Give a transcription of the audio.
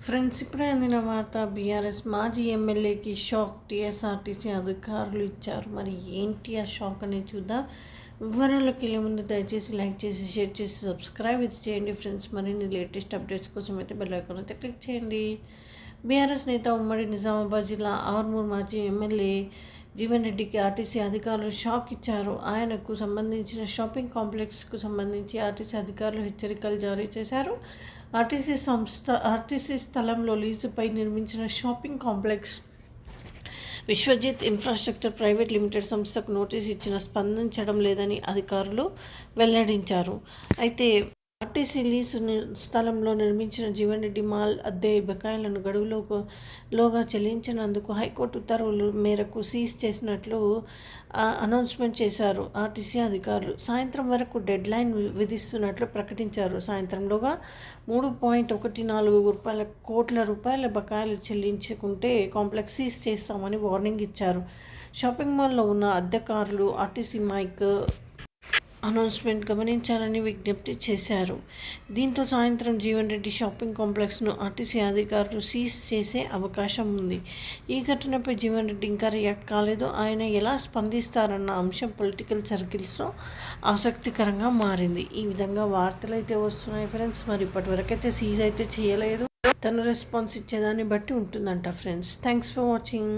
Friends, ఇప్పుడే అందిన వార్త. బీఆర్ఎస్ మాజీ ఎమ్మెల్యేకి షాక్. టీఎస్ఆర్టీసీ అధికారులు ఇచ్చారు. మరి ఏంటి ఆ షాక్ అనేది చూద్దాం. వివరాల్లోకి వెళ్ళే ముందు దయచేసి లైక్ చేసి, షేర్ చేసి, సబ్స్క్రైబ్ అయితే చేయండి ఫ్రెండ్స్. మరిన్ని లేటెస్ట్ అప్డేట్స్ కోసం అయితే బెల్ ఐకాన్ అయితే క్లిక్ చేయండి. బీఆర్ఎస్ నేత, ఉమ్మడి నిజామాబాద్ జిల్లా ఆర్మూర్ మాజీ ఎమ్మెల్యే జీవన్ రెడ్డికి ఆర్టీసీ అధికారులు షాక్ ఇచ్చారు. ఆయనకు సంబంధించిన షాపింగ్ కాంప్లెక్స్కు సంబంధించి ఆర్టీసీ అధికారులు హెచ్చరికలు జారీ చేశారు. ఆర్టీసీ స్థలంలో లీజుపై నిర్మించిన shopping complex Vishwajit infrastructure private limited సంస్థకు నోటీసు ఇచ్చినా స్పందించడం లేదని అధికారులు వెల్లడించారు. అయితే ఆర్టీసీ లీజు స్థలంలో నిర్మించిన జీవన్ రెడ్డి మాల్ అద్దె బకాయిలను గడువులోగా చెల్లించినందుకు హైకోర్టు ఉత్తర్వుల మేరకు సీజ్ చేసినట్లు అనౌన్స్మెంట్ చేశారు. ఆర్టీసీ అధికారులు సాయంత్రం వరకు డెడ్ లైన్ విధిస్తున్నట్లు ప్రకటించారు. సాయంత్రంలోగా 3.14 కోట్ల రూపాయల బకాయిలు చెల్లించుకుంటే కాంప్లెక్స్ సీజ్ చేస్తామని వార్నింగ్ ఇచ్చారు. షాపింగ్ మాల్లో ఉన్న అద్దెదారులు ఆర్టీసీ మైక్ అనౌన్స్మెంట్ గమనించాలని విజ్ఞప్తి చేశారు. దీంతో సాయంత్రం జీవన్ రెడ్డి షాపింగ్ కాంప్లెక్స్ను ఆర్టీసీ అధికారులు సీజ్ చేసే అవకాశం ఉంది. ఈ ఘటనపై జీవన్ రెడ్డి ఇంకా రియాక్ట్ కాలేదు. ఆయన ఎలా స్పందిస్తారన్న అంశం పొలిటికల్ సర్కిల్స్లో ఆసక్తికరంగా మారింది. ఈ విధంగా వార్తలు అయితే వస్తున్నాయి ఫ్రెండ్స్. మరి ఇప్పటివరకైతే సీజ్ అయితే చేయలేదు. తను రెస్పాన్స్ ఇచ్చేదాన్ని బట్టి ఉంటుందంట ఫ్రెండ్స్. Thanks for watching.